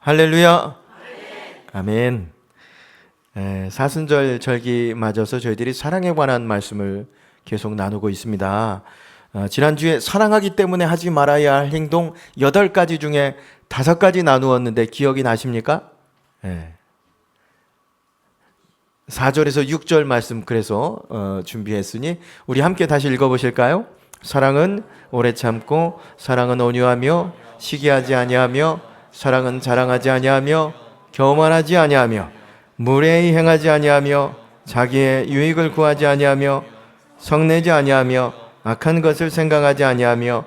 할렐루야. 아멘. 사순절 절기 맞아서 저희들이 사랑에 관한 말씀을 계속 나누고 있습니다. 지난주에 사랑하기 때문에 하지 말아야 할 행동 8가지 중에 5가지 나누었는데 기억이 나십니까? 4절에서 6절 말씀 그래서 준비했으니 우리 함께 다시 읽어보실까요? 사랑은 오래 참고, 사랑은 온유하며 시기하지 아니하며, 사랑은 자랑하지 아니하며 교만하지 아니하며 무례히 행하지 아니하며 자기의 유익을 구하지 아니하며 성내지 아니하며 악한 것을 생각하지 아니하며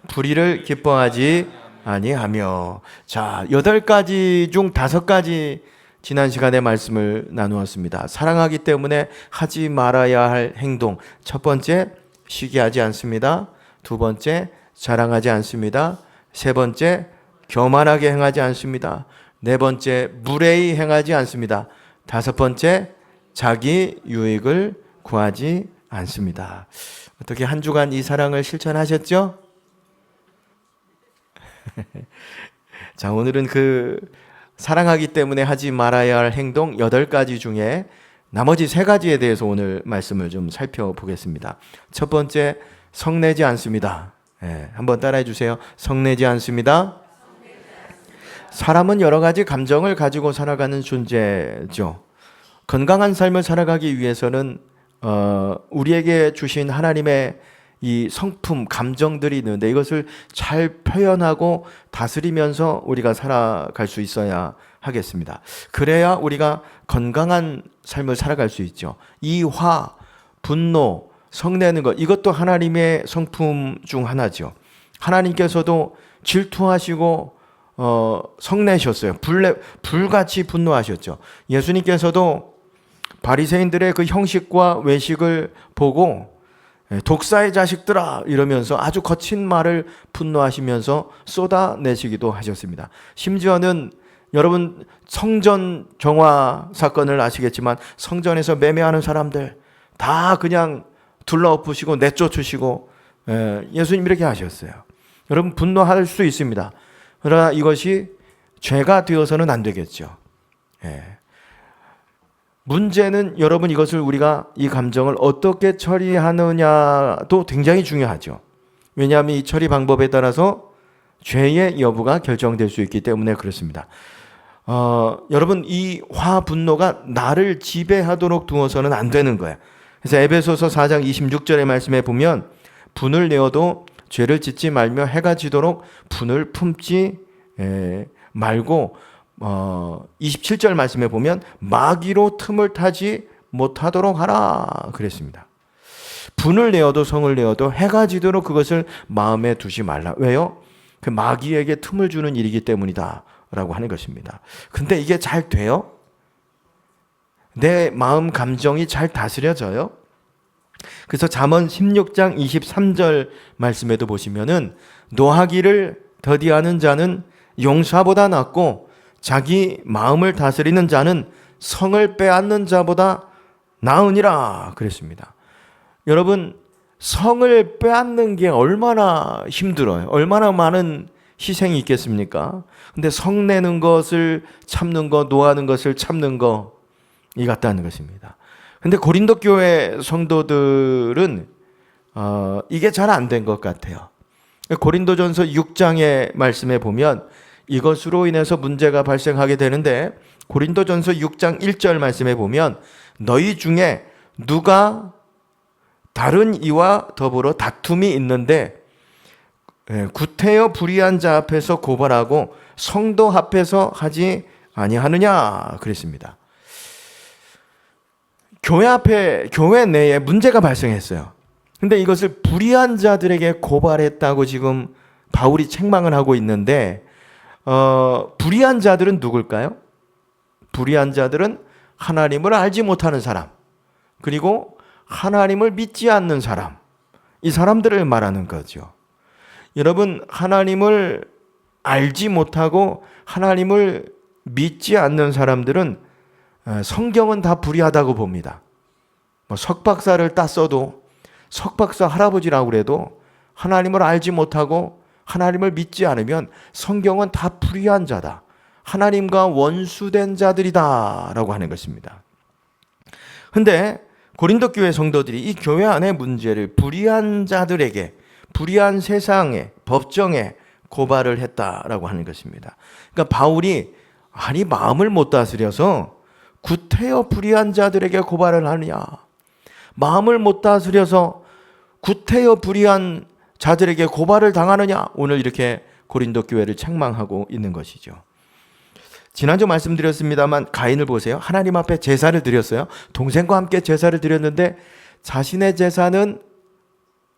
불의를 기뻐하지 아니하며. 자, 8가지 중 5가지 지난 시간에 말씀을 나누었습니다. 사랑하기 때문에 하지 말아야 할 행동. 첫 번째, 시기하지 않습니다. 두 번째, 자랑하지 않습니다. 세 번째, 교만하게 행하지 않습니다. 네 번째, 무례히 행하지 않습니다. 다섯 번째, 자기 유익을 구하지 않습니다. 어떻게 한 주간 이 사랑을 실천하셨죠? 자, 오늘은 그 사랑하기 때문에 하지 말아야 할 행동 8가지 중에 나머지 3가지에 대해서 오늘 말씀을 좀 살펴보겠습니다. 첫 번째, 성내지 않습니다. 한번 따라해 주세요. 성내지 않습니다. 사람은 여러 가지 감정을 가지고 살아가는 존재죠. 건강한 삶을 살아가기 위해서는 우리에게 주신 하나님의 이 성품, 감정들이 있는데 이것을 잘 표현하고 다스리면서 우리가 살아갈 수 있어야 하겠습니다. 그래야 우리가 건강한 삶을 살아갈 수 있죠. 이 화, 분노, 성내는 것, 이것도 하나님의 성품 중 하나죠. 하나님께서도 질투하시고 성내셨어요. 불같이 분노하셨죠. 예수님께서도 바리새인들의 그 형식과 외식을 보고 독사의 자식들아 이러면서 아주 거친 말을 분노하시면서 쏟아내시기도 하셨습니다. 심지어는 여러분 성전 정화 사건을 아시겠지만 성전에서 매매하는 사람들 다 그냥 둘러엎으시고 내쫓으시고 예수님 이렇게 하셨어요. 여러분 분노할 수 있습니다. 그러나 이것이 죄가 되어서는 안 되겠죠. 문제는 여러분 이것을 우리가 이 감정을 어떻게 처리하느냐도 굉장히 중요하죠. 왜냐하면 이 처리 방법에 따라서 죄의 여부가 결정될 수 있기 때문에 그렇습니다. 여러분 이 화 분노가 나를 지배하도록 두어서는 안 되는 거예요. 그래서 에베소서 4장 26절의 말씀에 보면 분을 내어도 죄를 짓지 말며 해가 지도록 분을 품지 말고 27절 말씀에 보면 마귀로 틈을 타지 못하도록 하라 그랬습니다. 분을 내어도 성을 내어도 해가 지도록 그것을 마음에 두지 말라. 왜요? 그 마귀에게 틈을 주는 일이기 때문이다 라고 하는 것입니다. 근데 이게 잘 돼요? 내 마음 감정이 잘 다스려져요? 그래서 잠언 16장 23절 말씀에도 보시면은 노하기를 더디하는 자는 용사보다 낫고 자기 마음을 다스리는 자는 성을 빼앗는 자보다 나으니라 그랬습니다. 여러분 성을 빼앗는 게 얼마나 힘들어요. 얼마나 많은 희생이 있겠습니까? 근데 성내는 것을 참는 거, 노하는 것을 참는 거 이 같다는 것입니다. 근데 고린도 교회 성도들은 이게 잘 안 된 것 같아요. 고린도전서 6장의 말씀에 보면 이것으로 인해서 문제가 발생하게 되는데 고린도전서 6장 1절 말씀에 보면 너희 중에 누가 다른 이와 더불어 다툼이 있는데 구태여 불의한 자 앞에서 고발하고 성도 앞에서 하지 아니하느냐 그랬습니다. 교회 내에 문제가 발생했어요. 근데 이것을 불의한 자들에게 고발했다고 지금 바울이 책망을 하고 있는데 불의한 자들은 누굴까요? 불의한 자들은 하나님을 알지 못하는 사람, 그리고 하나님을 믿지 않는 사람, 이 사람들을 말하는 거죠. 여러분 하나님을 알지 못하고 하나님을 믿지 않는 사람들은 성경은 다 불의하다고 봅니다. 석박사를 땄어도 석박사 할아버지라고 그래도 하나님을 알지 못하고 하나님을 믿지 않으면 성경은 다 불의한 자다. 하나님과 원수된 자들이다라고 하는 것입니다. 근데 고린도 교회 성도들이 이 교회 안의 문제를 불의한 자들에게, 불의한 세상에, 법정에 고발을 했다라고 하는 것입니다. 그러니까 바울이 마음을 못 다스려서 구태여 불의한 자들에게 고발을 하느냐, 마음을 못 다스려서 구태여 불의한 자들에게 고발을 당하느냐, 오늘 이렇게 고린도 교회를 책망하고 있는 것이죠. 지난주 말씀드렸습니다만 가인을 보세요. 하나님 앞에 제사를 드렸어요. 동생과 함께 제사를 드렸는데 자신의 제사는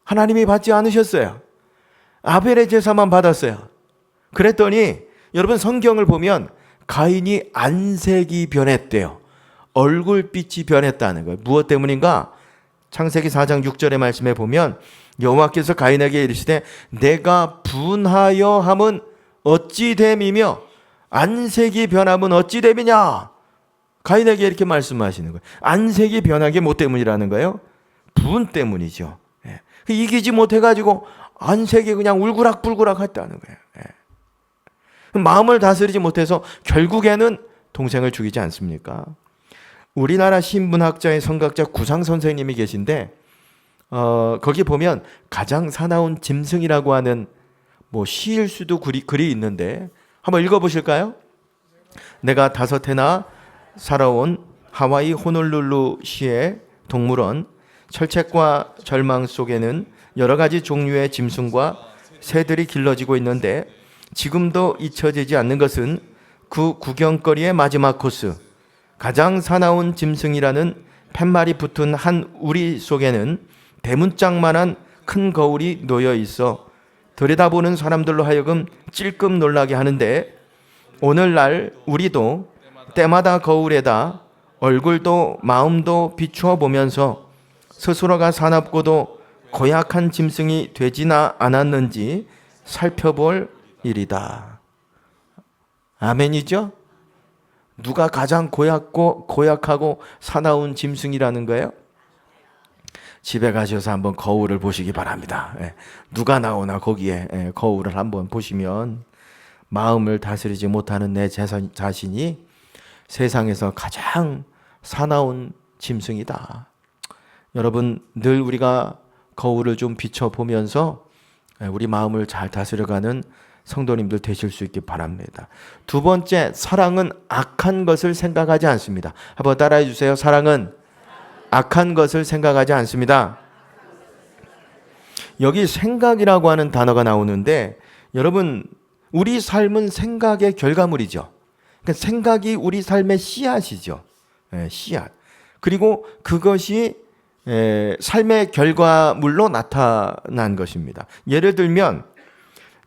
하나님이 받지 않으셨어요. 아벨의 제사만 받았어요. 그랬더니 여러분 성경을 보면 가인이 안색이 변했대요. 얼굴빛이 변했다는 거예요. 무엇 때문인가? 창세기 4장 6절의 말씀에 보면 여호와께서 가인에게 이르시되 내가 분하여 함은 어찌 됨이며 안색이 변함은 어찌 됨이냐. 가인에게 이렇게 말씀하시는 거예요. 안색이 변한 게 뭐 때문이라는 거예요? 분 때문이죠. 이기지 못해가지고 안색이 그냥 울그락불그락 했다는 거예요. 마음을 다스리지 못해서 결국에는 동생을 죽이지 않습니까? 우리나라 신문학자의 성각자 구상 선생님이 계신데 거기 보면 가장 사나운 짐승이라고 하는 뭐 시일 수도 글이 있는데 한번 읽어보실까요? 내가 5해나 살아온 하와이 호놀룰루시의 동물원 철책과 절망 속에는 여러 가지 종류의 짐승과 새들이 길러지고 있는데 지금도 잊혀지지 않는 것은 그 구경거리의 마지막 코스, 가장 사나운 짐승이라는 팻말이 붙은 한 우리 속에는 대문짝만한 큰 거울이 놓여 있어 들여다보는 사람들로 하여금 찔끔 놀라게 하는데 오늘날 우리도 때마다 거울에다 얼굴도 마음도 비추어 보면서 스스로가 사납고도 고약한 짐승이 되지나 않았는지 살펴볼 일이다. 아멘이죠? 누가 가장 고약하고 사나운 짐승이라는 거예요? 집에 가셔서 한번 거울을 보시기 바랍니다. 누가 나오나 거기에 거울을 한번 보시면 마음을 다스리지 못하는 내 자신이 세상에서 가장 사나운 짐승이다. 여러분, 늘 우리가 거울을 좀 비춰보면서 우리 마음을 잘 다스려가는 성도님들 되실 수 있기 바랍니다. 두 번째, 사랑은 악한 것을 생각하지 않습니다. 한번 따라해 주세요. 사랑은 악한 것을 생각하지 않습니다. 여기 생각이라고 하는 단어가 나오는데 여러분, 우리 삶은 생각의 결과물이죠. 그러니까 생각이 우리 삶의 씨앗이죠. 씨앗. 그리고 그것이 삶의 결과물로 나타난 것입니다. 예를 들면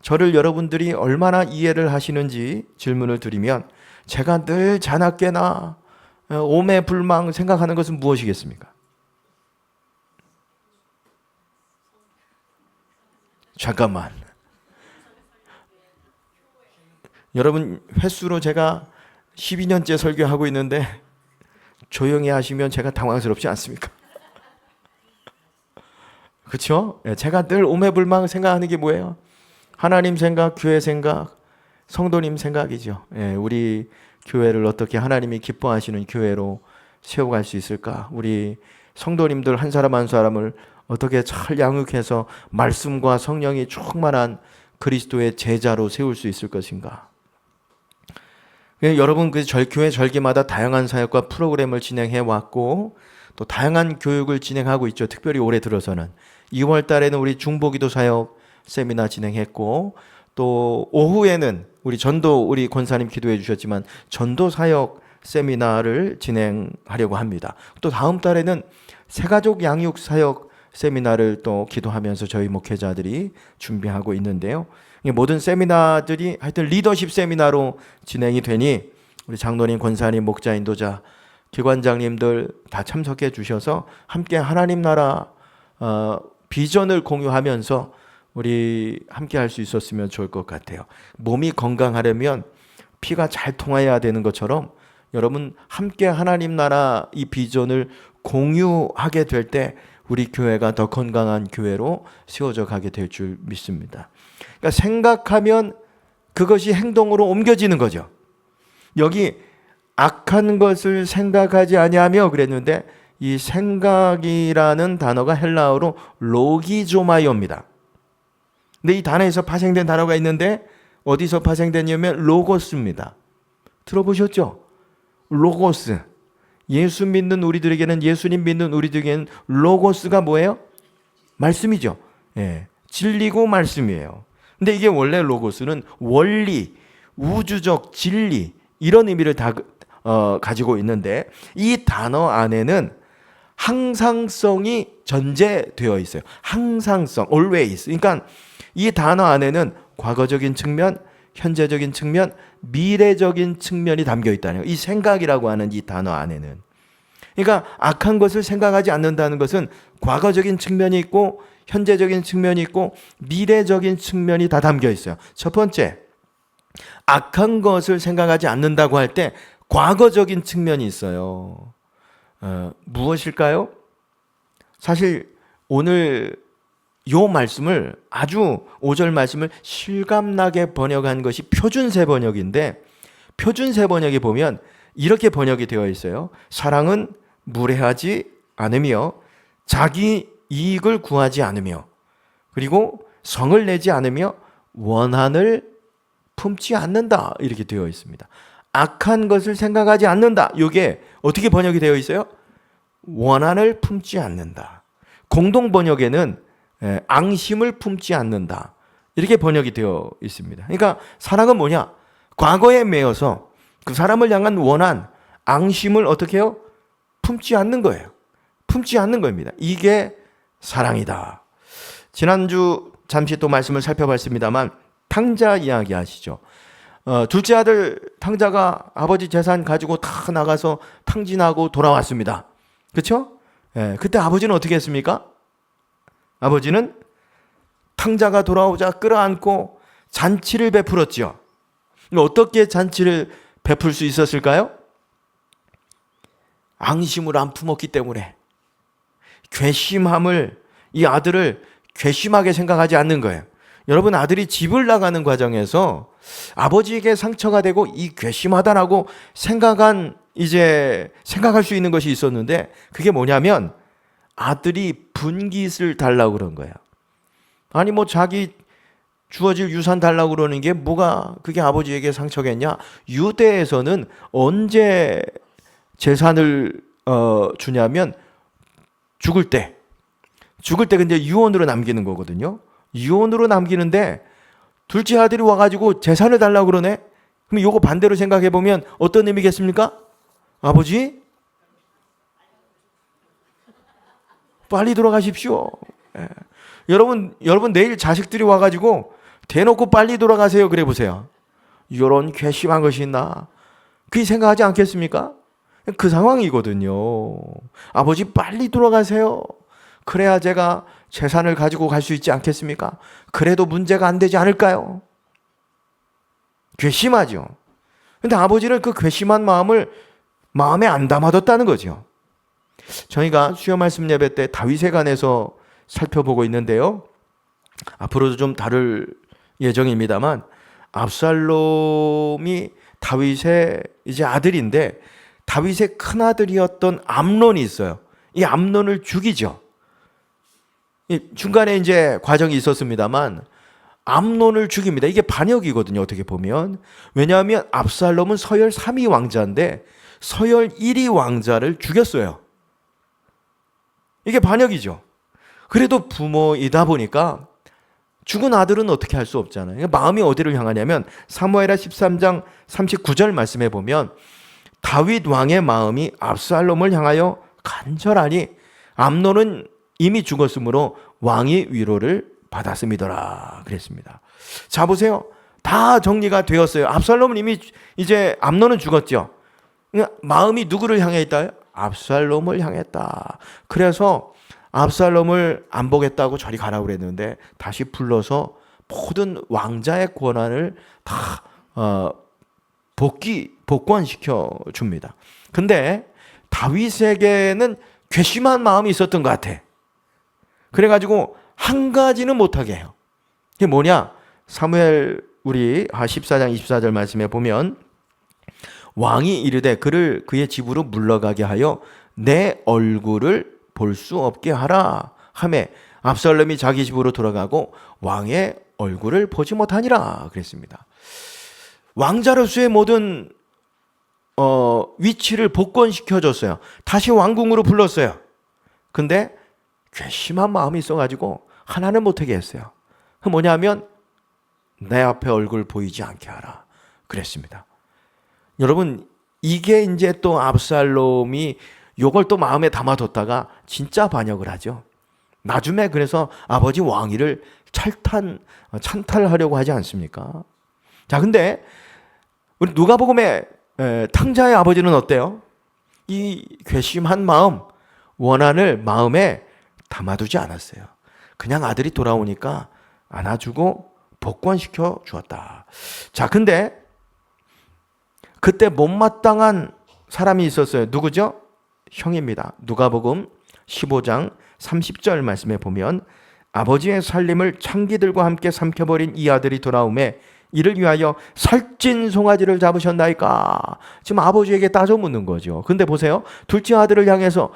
저를 여러분들이 얼마나 이해를 하시는지 질문을 드리면 제가 늘 자나깨나 오매불망 생각하는 것은 무엇이겠습니까? 잠깐만. 여러분, 횟수로 제가 12년째 설교하고 있는데 조용히 하시면 제가 당황스럽지 않습니까? 그렇죠? 제가 늘 오매불망 생각하는 게 뭐예요? 하나님 생각, 교회 생각, 성도님 생각이죠. 우리 교회를 어떻게 하나님이 기뻐하시는 교회로 세워갈 수 있을까? 우리 성도님들 한 사람 한 사람을 어떻게 잘 양육해서 말씀과 성령이 충만한 그리스도의 제자로 세울 수 있을 것인가? 여러분, 그 교회 절기마다 다양한 사역과 프로그램을 진행해 왔고 또 다양한 교육을 진행하고 있죠. 특별히 올해 들어서는 2월 달에는 우리 중보기도 사역 세미나 진행했고 또 오후에는 우리 권사님 기도해 주셨지만 전도 사역 세미나를 진행하려고 합니다. 또 다음 달에는 새가족 양육 사역 세미나를 또 기도하면서 저희 목회자들이 준비하고 있는데요. 모든 세미나들이 하여튼 리더십 세미나로 진행이 되니 우리 장로님, 권사님, 목자, 인도자, 기관장님들 다 참석해 주셔서 함께 하나님 나라 비전을 공유하면서 우리 함께 할 수 있었으면 좋을 것 같아요. 몸이 건강하려면 피가 잘 통해야 되는 것처럼 여러분 함께 하나님 나라 이 비전을 공유하게 될 때 우리 교회가 더 건강한 교회로 세워져 가게 될 줄 믿습니다. 그러니까 생각하면 그것이 행동으로 옮겨지는 거죠. 여기 악한 것을 생각하지 아니하며 그랬는데 이 생각이라는 단어가 헬라어로 로기조마이오입니다. 근데 이 단어에서 파생된 단어가 있는데 어디서 파생됐냐면 로고스입니다. 들어보셨죠? 로고스. 예수 믿는 우리들에게는, 예수님 믿는 우리들에게는 로고스가 뭐예요? 말씀이죠. 예, 진리고 말씀이에요. 근데 이게 원래 로고스는 원리, 우주적 진리 이런 의미를 다 가지고 있는데 이 단어 안에는 항상성이 전제되어 있어요. 항상성, always. 그러니까 이 단어 안에는 과거적인 측면, 현재적인 측면, 미래적인 측면이 담겨 있다는 거예요. 이 생각이라고 하는 이 단어 안에는. 그러니까 악한 것을 생각하지 않는다는 것은 과거적인 측면이 있고 현재적인 측면이 있고 미래적인 측면이 다 담겨 있어요. 첫 번째, 악한 것을 생각하지 않는다고 할 때 과거적인 측면이 있어요. 무엇일까요? 사실 오늘 요 말씀을 아주 5절 말씀을 실감나게 번역한 것이 표준세 번역인데 표준세 번역에 보면 이렇게 번역이 되어 있어요. 사랑은 무례하지 않으며 자기 이익을 구하지 않으며 그리고 성을 내지 않으며 원한을 품지 않는다 이렇게 되어 있습니다. 악한 것을 생각하지 않는다. 이게 어떻게 번역이 되어 있어요? 원한을 품지 않는다. 공동 번역에는 앙심을 품지 않는다. 이렇게 번역이 되어 있습니다. 그러니까 사랑은 뭐냐? 과거에 매여서 그 사람을 향한 원한, 앙심을 어떻게 해요? 품지 않는 거예요. 품지 않는 겁니다. 이게 사랑이다. 지난주 잠시 또 말씀을 살펴봤습니다만 탕자 이야기 아시죠? 둘째 아들 탕자가 아버지 재산 가지고 다 나가서 탕진하고 돌아왔습니다. 그렇죠? 그때 아버지는 어떻게 했습니까? 아버지는 탕자가 돌아오자 끌어안고 잔치를 베풀었죠. 어떻게 잔치를 베풀 수 있었을까요? 앙심을 안 품었기 때문에 괘씸함을 이 아들을 괘씸하게 생각하지 않는 거예요. 여러분 아들이 집을 나가는 과정에서 아버지에게 상처가 되고 이 괘씸하다라고 생각할 수 있는 것이 있었는데 그게 뭐냐면 아들이 분깃을 달라고 그런 거예요. 아니 뭐 자기 주어질 유산 달라고 그러는 게 뭐가 그게 아버지에게 상처겠냐? 유대에서는 언제 재산을 주냐면 죽을 때 근데 유언으로 남기는 거거든요. 유언으로 남기는데 둘째 아들이 와가지고 재산을 달라고 그러네? 그럼 요거 반대로 생각해 보면 어떤 의미겠습니까? 아버지 빨리 돌아가십시오. 예. 여러분 내일 자식들이 와가지고 대놓고 빨리 돌아가세요 그래 보세요. 이런 괘씸한 것이 있나? 그렇게 생각하지 않겠습니까? 그 상황이거든요. 아버지 빨리 돌아가세요. 그래야 제가 재산을 가지고 갈 수 있지 않겠습니까? 그래도 문제가 안 되지 않을까요? 괘씸하죠. 근데 아버지는 그 괘씸한 마음을 마음에 안 담아뒀다는 거죠. 저희가 수요 말씀 예배 때 다윗에 관해서 살펴보고 있는데요. 앞으로도 좀 다룰 예정입니다만 압살롬이 다윗의 이제 아들인데 다윗의 큰 아들이었던 암논이 있어요. 이 암논을 죽이죠. 중간에 이제 과정이 있었습니다만 암논을 죽입니다. 이게 반역이거든요. 어떻게 보면. 왜냐하면 압살롬은 서열 3위 왕자인데 서열 1위 왕자를 죽였어요. 이게 반역이죠. 그래도 부모이다 보니까 죽은 아들은 어떻게 할 수 없잖아요. 그러니까 마음이 어디를 향하냐면 사무엘하 13장 39절 말씀해 보면 다윗 왕의 마음이 압살롬을 향하여 간절하니 암논은 이미 죽었으므로 왕이 위로를 받았음이더라 그랬습니다. 자 보세요. 다 정리가 되었어요. 압살롬은 이미 이제 암논은 죽었죠. 그러니까 마음이 누구를 향해 있다? 압살롬을 향했다. 그래서 압살롬을 안 보겠다고 저리 가라고 그랬는데 다시 불러서 모든 왕자의 권한을 다 복권시켜 줍니다. 근데 다윗에게는 괘씸한 마음이 있었던 것 같아. 그래가지고 한 가지는 못하게 해요. 그게 뭐냐? 사무엘 우리 14장 24절 말씀에 보면 왕이 이르되 그를 그의 집으로 물러가게 하여 내 얼굴을 볼 수 없게 하라 하매 압살롬이 자기 집으로 돌아가고 왕의 얼굴을 보지 못하니라 그랬습니다. 왕자로서의 모든 위치를 복권시켜줬어요. 다시 왕궁으로 불렀어요. 근데 괘씸한 마음이 있어가지고 하나는 못하게 했어요. 그 뭐냐면 내 앞에 얼굴 보이지 않게 하라 그랬습니다. 여러분, 이게 이제 또 압살롬이 요걸 또 마음에 담아뒀다가 진짜 반역을 하죠. 나중에 그래서 아버지 왕위를 찬탈하려고 하지 않습니까? 자, 근데 우리 누가복음의 탕자의 아버지는 어때요? 이 괘씸한 마음, 원한을 마음에 담아두지 않았어요. 그냥 아들이 돌아오니까 안아주고 복권시켜 주었다. 자, 근데 그때 못마땅한 사람이 있었어요. 누구죠? 형입니다. 누가복음 15장 30절 말씀에 보면 아버지의 살림을 창기들과 함께 삼켜버린 이 아들이 돌아오매 이를 위하여 살찐 송아지를 잡으셨나이까? 지금 아버지에게 따져 묻는 거죠. 근데 보세요. 둘째 아들을 향해서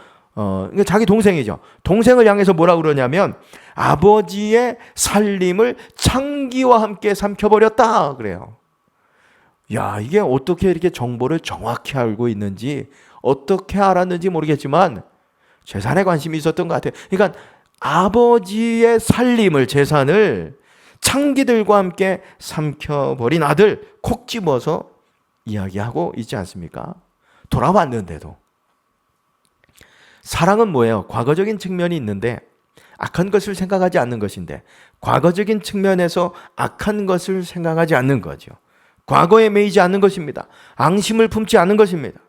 자기 동생이죠. 동생을 향해서 뭐라 그러냐면 아버지의 살림을 창기와 함께 삼켜버렸다 그래요. 야, 이게 어떻게 이렇게 정보를 정확히 알고 있는지 어떻게 알았는지 모르겠지만 재산에 관심이 있었던 것 같아요. 그러니까 아버지의 살림을, 재산을 창기들과 함께 삼켜버린 아들 콕 집어서 이야기하고 있지 않습니까? 돌아왔는데도. 사랑은 뭐예요? 과거적인 측면이 있는데 악한 것을 생각하지 않는 것인데 과거적인 측면에서 악한 것을 생각하지 않는 거죠. 과거에 매이지 않는 것입니다. 앙심을 품지 않는 것입니다.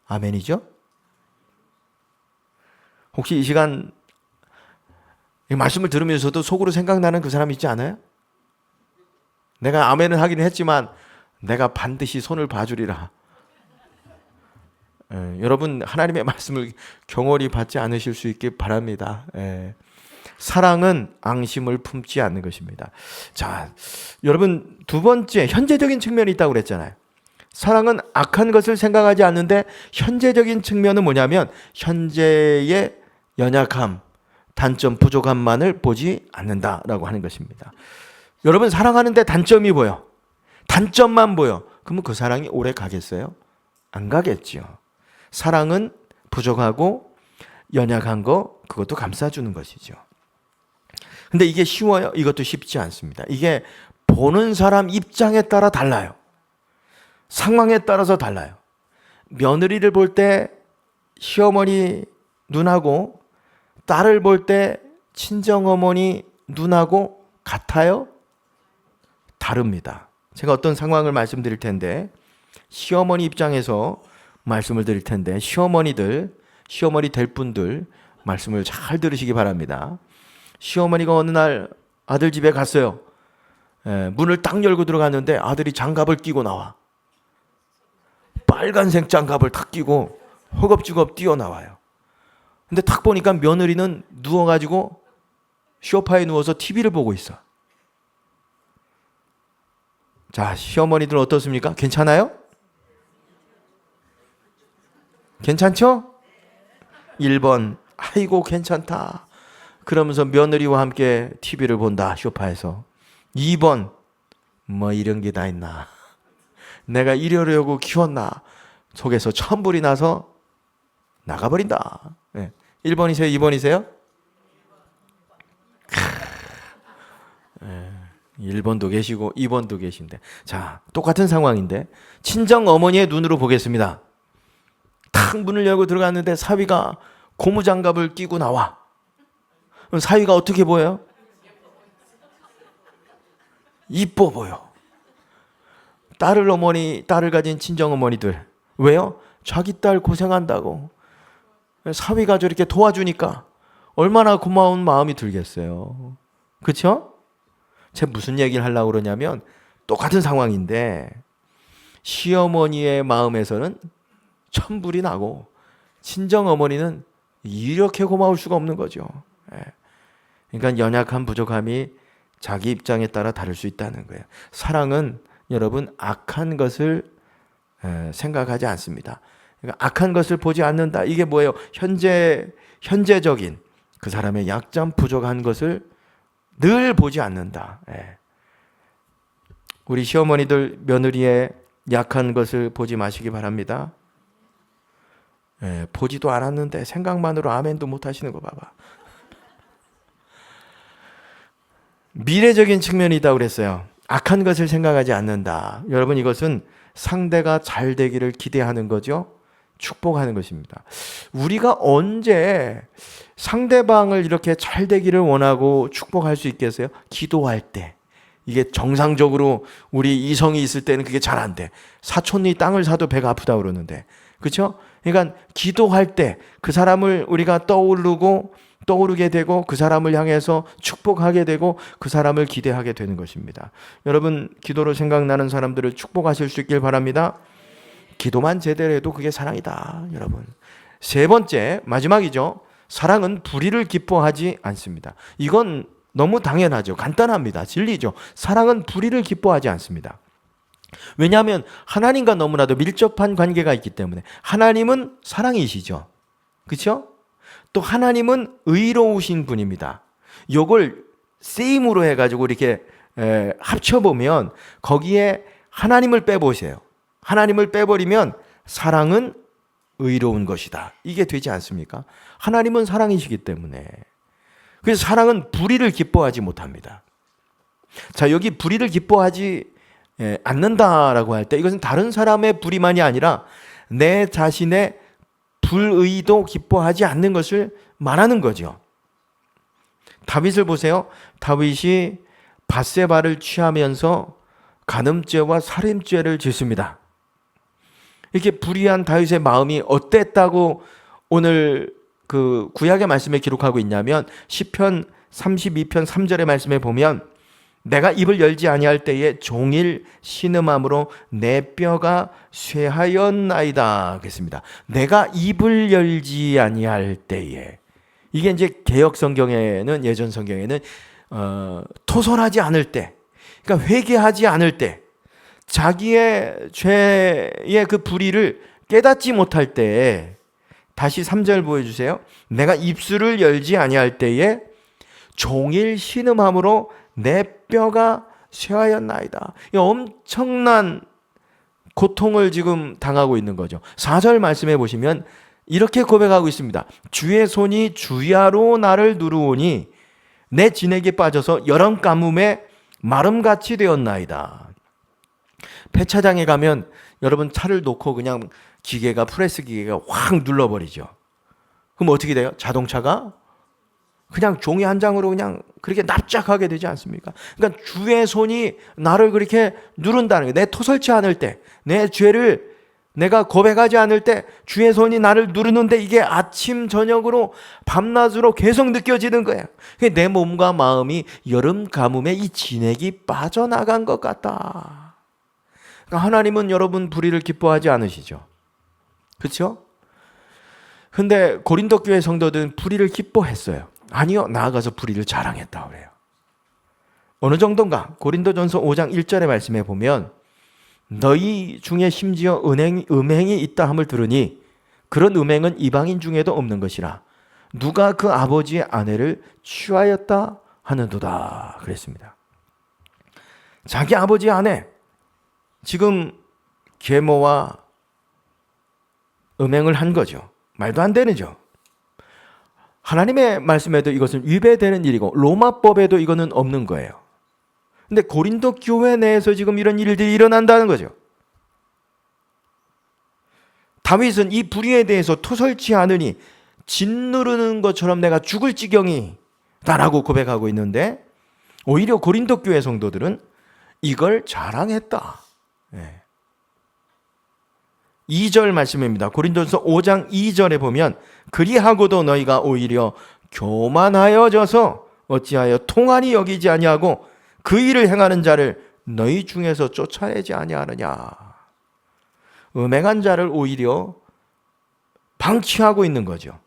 아멘이죠? 혹시 이 시간 이 말씀을 들으면서도 속으로 생각나는 그 사람 있지 않아요? 내가 아멘은 하기는 했지만 내가 반드시 손을 봐주리라. 여러분 하나님의 말씀을 경홀히 받지 않으실 수 있길 바랍니다. 사랑은 앙심을 품지 않는 것입니다. 자, 여러분 두 번째 현재적인 측면이 있다고 그랬잖아요. 사랑은 악한 것을 생각하지 않는데 현재적인 측면은 뭐냐면 현재의 연약함, 단점, 부족함만을 보지 않는다라고 하는 것입니다. 여러분 사랑하는데 단점이 보여. 단점만 보여. 그러면 그 사랑이 오래 가겠어요? 안 가겠지요. 사랑은 부족하고 연약한 거 그것도 감싸주는 것이죠. 근데 이게 쉬워요? 이것도 쉽지 않습니다. 이게 보는 사람 입장에 따라 달라요. 상황에 따라서 달라요. 며느리를 볼 때 시어머니 눈하고 딸을 볼 때 친정어머니 눈하고 같아요? 다릅니다. 제가 어떤 상황을 말씀드릴 텐데 시어머니 입장에서 말씀을 드릴 텐데 시어머니 될 분들 말씀을 잘 들으시기 바랍니다. 시어머니가 어느 날 아들 집에 갔어요. 문을 딱 열고 들어갔는데 아들이 장갑을 끼고 나와. 빨간색 장갑을 탁 끼고 허겁지겁 뛰어나와요. 근데 탁 보니까 며느리는 누워가지고 소파에 누워서 TV를 보고 있어. 자, 시어머니들 어떻습니까? 괜찮아요? 괜찮죠? 1번, 아이고 괜찮다. 그러면서 며느리와 함께 TV를 본다, 소파에서. 2번, 뭐 이런 게 다 있나. 내가 이러려고 키웠나. 속에서 천불이 나서 나가버린다. 1번이세요? 2번이세요? 1번도 계시고 2번도 계신데. 자, 똑같은 상황인데 친정 어머니의 눈으로 보겠습니다. 탁 문을 열고 들어갔는데 사위가 고무장갑을 끼고 나와. 그럼 사위가 어떻게 보여요? 이뻐 보여. 딸을 가진 친정 어머니들. 왜요? 자기 딸 고생한다고. 사위가 저렇게 도와주니까 얼마나 고마운 마음이 들겠어요. 그렇죠? 제가 무슨 얘기를 하려고 그러냐면 똑같은 상황인데 시어머니의 마음에서는 천불이 나고 친정어머니는 이렇게 고마울 수가 없는 거죠. 그러니까 연약한 부족함이 자기 입장에 따라 다를 수 있다는 거예요. 사랑은 여러분 악한 것을 생각하지 않습니다. 그러니까 악한 것을 보지 않는다. 이게 뭐예요? 현재적인 그 사람의 약점, 부족한 것을 늘 보지 않는다. 우리 시어머니들 며느리의 약한 것을 보지 마시기 바랍니다. 보지도 않았는데 생각만으로 아멘도 못 하시는 거 봐봐. 미래적인 측면이다 그랬어요. 악한 것을 생각하지 않는다. 여러분, 이것은 상대가 잘 되기를 기대하는 거죠. 축복하는 것입니다. 우리가 언제 상대방을 이렇게 잘 되기를 원하고 축복할 수 있겠어요? 기도할 때. 이게 정상적으로 우리 이성이 있을 때는 그게 잘 안 돼. 사촌이 땅을 사도 배가 아프다 그러는데. 그렇죠? 그러니까 기도할 때 그 사람을 우리가 떠오르게 되고 그 사람을 향해서 축복하게 되고 그 사람을 기대하게 되는 것입니다. 여러분, 기도로 생각나는 사람들을 축복하실 수 있길 바랍니다. 기도만 제대로 해도 그게 사랑이다, 여러분. 세 번째, 마지막이죠. 사랑은 불의를 기뻐하지 않습니다. 이건 너무 당연하죠. 간단합니다. 진리죠. 사랑은 불의를 기뻐하지 않습니다. 왜냐하면 하나님과 너무나도 밀접한 관계가 있기 때문에. 하나님은 사랑이시죠. 그렇죠? 또 하나님은 의로우신 분입니다. 요걸 세임으로 해가지고 이렇게 합쳐보면 거기에 하나님을 빼보세요. 하나님을 빼버리면 사랑은 의로운 것이다. 이게 되지 않습니까? 하나님은 사랑이시기 때문에. 그래서 사랑은 불의를 기뻐하지 못합니다. 자, 여기 불의를 기뻐하지 않는다라고 할 때 이것은 다른 사람의 불의만이 아니라 내 자신의 불의도 기뻐하지 않는 것을 말하는 거죠. 다윗을 보세요. 다윗이 밧세바를 취하면서 간음죄와 살인죄를 짓습니다. 이렇게 불의한 다윗의 마음이 어땠다고 오늘 그 구약의 말씀에 기록하고 있냐면 시편 32편 3절의 말씀에 보면 내가 입을 열지 아니할 때에 종일 신음함으로 내 뼈가 쇠하였나이다 그랬습니다. 내가 입을 열지 아니할 때에, 이게 이제 개역 성경에는, 예전 성경에는 토설하지 않을 때, 그러니까 회개하지 않을 때, 자기의 죄의 그 불의를 깨닫지 못할 때에, 다시 3절 보여주세요. 내가 입술을 열지 아니할 때에 종일 신음함으로 내 뼈가 쇠하였나이다. 엄청난 고통을 지금 당하고 있는 거죠. 4절 말씀해 보시면 이렇게 고백하고 있습니다. 주의 손이 주야로 나를 누르오니 내 진액에 빠져서 여름 가뭄에 마름같이 되었나이다. 폐차장에 가면 여러분 차를 놓고 그냥 기계가, 프레스 기계가 확 눌러버리죠. 그럼 어떻게 돼요? 자동차가 그냥 종이 한 장으로 그냥 그렇게 납작하게 되지 않습니까? 그러니까 주의 손이 나를 그렇게 누른다는 거예요. 내 토설치 않을 때, 내 죄를 내가 고백하지 않을 때 주의 손이 나를 누르는데 이게 아침 저녁으로 밤낮으로 계속 느껴지는 거예요. 내 몸과 마음이 여름 가뭄에 이 진액이 빠져나간 것 같다. 그러니까 하나님은 여러분 불의를 기뻐하지 않으시죠. 그렇죠? 근데 고린도 교회 성도들은 불의를 기뻐했어요. 아니요, 나아가서 불의를 자랑했다 그래요. 어느 정도인가? 고린도전서 5장 1절의 말씀에 보면 너희 중에 심지어 음행이 있다 함을 들으니 그런 음행은 이방인 중에도 없는 것이라 누가 그 아버지의 아내를 취하였다 하는도다 그랬습니다. 자기 아버지의 아내, 지금 계모와 음행을 한 거죠. 말도 안 되는죠. 하나님의 말씀에도 이것은 위배되는 일이고 로마법에도 이거는 없는 거예요. 근데 고린도 교회 내에서 지금 이런 일들이 일어난다는 거죠. 다윗은 이 불의에 대해서 토설치 않으니 짓누르는 것처럼 내가 죽을 지경이다라고 고백하고 있는데 오히려 고린도 교회 성도들은 이걸 자랑했다. 2절 말씀입니다. 고린도전서 5장 2절에 보면 그리하고도 너희가 오히려 교만하여져서 어찌하여 통한이 여기지 아니하고 그 일을 행하는 자를 너희 중에서 쫓아내지 아니하느냐. 음행한 자를 오히려 방치하고 있는 거죠.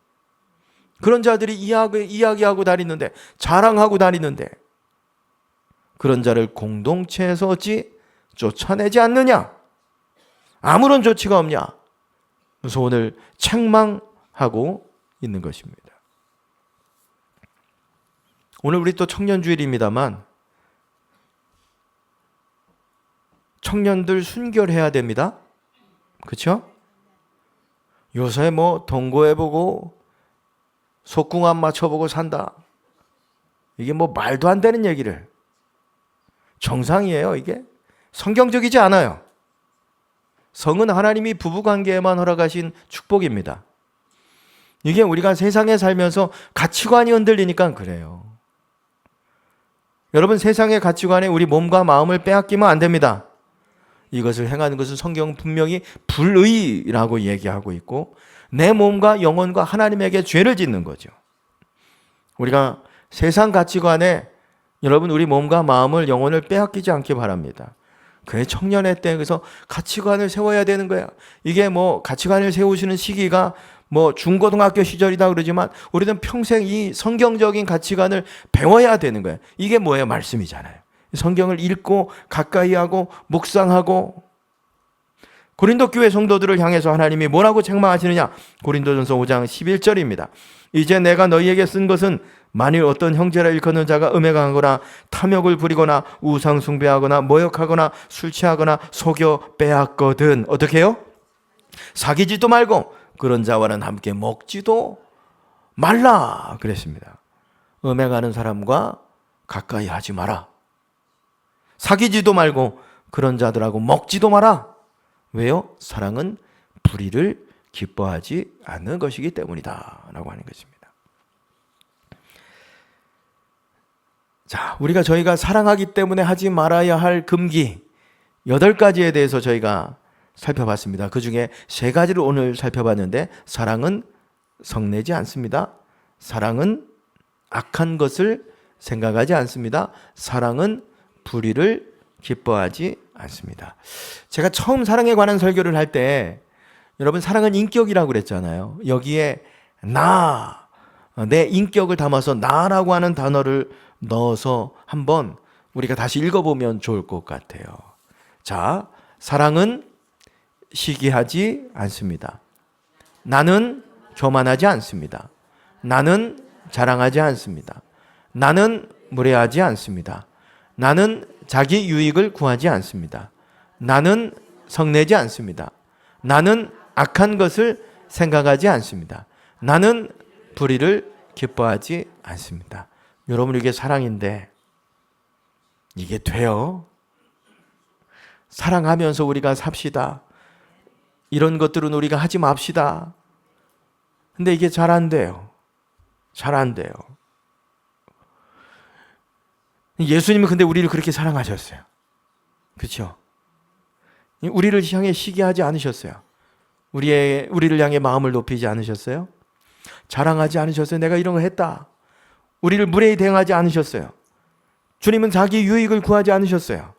그런 자들이 이야기하고 다니는데, 자랑하고 다니는데 그런 자를 공동체에서 어찌 쫓아내지 않느냐. 아무런 조치가 없냐? 그래서 오늘 책망하고 있는 것입니다. 오늘 우리 또 청년주일입니다만 청년들 순결해야 됩니다. 그렇죠? 요새 뭐 동거해보고 속궁합 맞춰보고 산다. 이게 뭐 말도 안 되는 얘기를. 정상이에요, 이게. 성경적이지 않아요. 성은 하나님이 부부관계에만 허락하신 축복입니다. 이게 우리가 세상에 살면서 가치관이 흔들리니까 그래요. 여러분, 세상의 가치관에 우리 몸과 마음을 빼앗기면 안 됩니다. 이것을 행하는 것은 성경은 분명히 불의라고 얘기하고 있고 내 몸과 영혼과 하나님에게 죄를 짓는 거죠. 우리가 세상 가치관에 여러분 우리 몸과 마음을 영혼을 빼앗기지 않기 바랍니다. 그래 청년의 때 그래서 가치관을 세워야 되는 거야. 이게 뭐 가치관을 세우시는 시기가 뭐 중고등학교 시절이다 그러지만 우리는 평생 이 성경적인 가치관을 배워야 되는 거예요. 이게 뭐예요? 말씀이잖아요. 성경을 읽고 가까이 하고 묵상하고 고린도 교회 성도들을 향해서 하나님이 뭐라고 책망하시느냐? 고린도전서 5장 11절입니다. 이제 내가 너희에게 쓴 것은 만일 어떤 형제라 일컫는 자가 음에 강하거나 탐욕을 부리거나 우상 숭배하거나 모욕하거나 술 취하거나 속여 빼앗거든 어떻게 해요? 사귀지도 말고 그런 자와는 함께 먹지도 말라 그랬습니다. 음에 가는 사람과 가까이 하지 마라. 사귀지도 말고 그런 자들하고 먹지도 마라. 왜요? 사랑은 불의를 기뻐하지 않는 것이기 때문이다 라고 하는 것입니다. 자, 저희가 사랑하기 때문에 하지 말아야 할 금기 8가지에 대해서 저희가 살펴봤습니다. 그 중에 3가지를 오늘 살펴봤는데 사랑은 성내지 않습니다. 사랑은 악한 것을 생각하지 않습니다. 사랑은 불의를 기뻐하지 않습니다. 제가 처음 사랑에 관한 설교를 할 때 여러분 사랑은 인격이라고 그랬잖아요. 여기에 나, 내 인격을 담아서 나라고 하는 단어를 넣어서 한번 우리가 다시 읽어보면 좋을 것 같아요. 자, 사랑은 시기하지 않습니다. 나는 교만하지 않습니다. 나는 자랑하지 않습니다. 나는 무례하지 않습니다. 나는 자기 유익을 구하지 않습니다. 나는 성내지 않습니다. 나는 악한 것을 생각하지 않습니다. 나는 불의를 기뻐하지 않습니다. 여러분 이게 사랑인데 이게 돼요? 사랑하면서 우리가 삽시다. 이런 것들은 우리가 하지 맙시다. 근데 이게 잘 안 돼요. 잘 안 돼요. 예수님은 근데 우리를 그렇게 사랑하셨어요. 그렇죠? 우리를 향해 시기하지 않으셨어요. 우리를 향해 마음을 높이지 않으셨어요. 자랑하지 않으셨어요. 내가 이런 거 했다. 우리를 무례히 대응하지 않으셨어요. 주님은 자기 유익을 구하지 않으셨어요.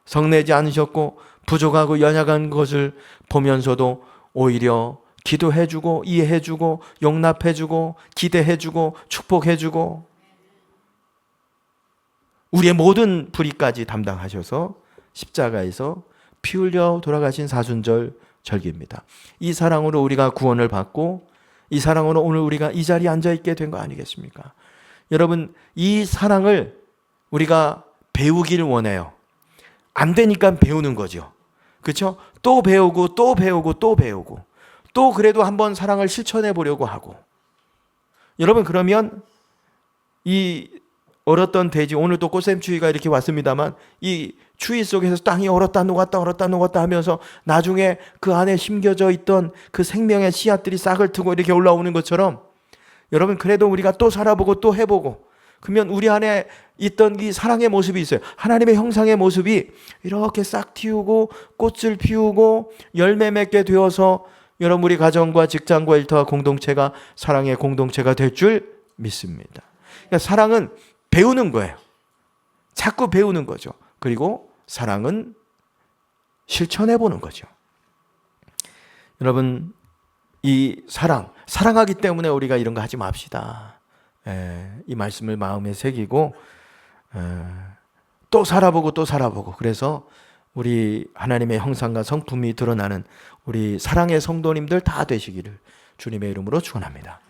성내지 않으셨고 부족하고 연약한 것을 보면서도 오히려 기도해주고 이해해주고 용납해주고 기대해주고 축복해주고 우리의 모든 불의까지 담당하셔서 십자가에서 피 흘려 돌아가신 사순절 절기입니다. 이 사랑으로 우리가 구원을 받고 이 사랑으로 오늘 우리가 이 자리에 앉아있게 된 거 아니겠습니까? 여러분 이 사랑을 우리가 배우길 원해요. 안 되니까 배우는 거죠. 그렇죠? 또 배우고 또 배우고 또 배우고 또 그래도 한번 사랑을 실천해 보려고 하고 여러분 그러면 이 얼었던 대지 오늘 또 꽃샘추위가 이렇게 왔습니다만 이 추위 속에서 땅이 얼었다 녹았다 하면서 나중에 그 안에 심겨져 있던 그 생명의 씨앗들이 싹을 트고 이렇게 올라오는 것처럼 여러분 그래도 우리가 또 살아보고 또 해보고 그러면 우리 안에 있던 이 사랑의 모습이 있어요. 하나님의 형상의 모습이 이렇게 싹 틔우고 꽃을 피우고 열매 맺게 되어서 여러분 우리 가정과 직장과 일터와 공동체가 사랑의 공동체가 될 줄 믿습니다. 그러니까 사랑은 배우는 거예요. 자꾸 배우는 거죠. 그리고 사랑은 실천해 보는 거죠. 여러분 이 사랑하기 때문에 우리가 이런 거 하지 맙시다. 이 말씀을 마음에 새기고 또 살아보고 그래서 우리 하나님의 형상과 성품이 드러나는 우리 사랑의 성도님들 다 되시기를 주님의 이름으로 축원합니다.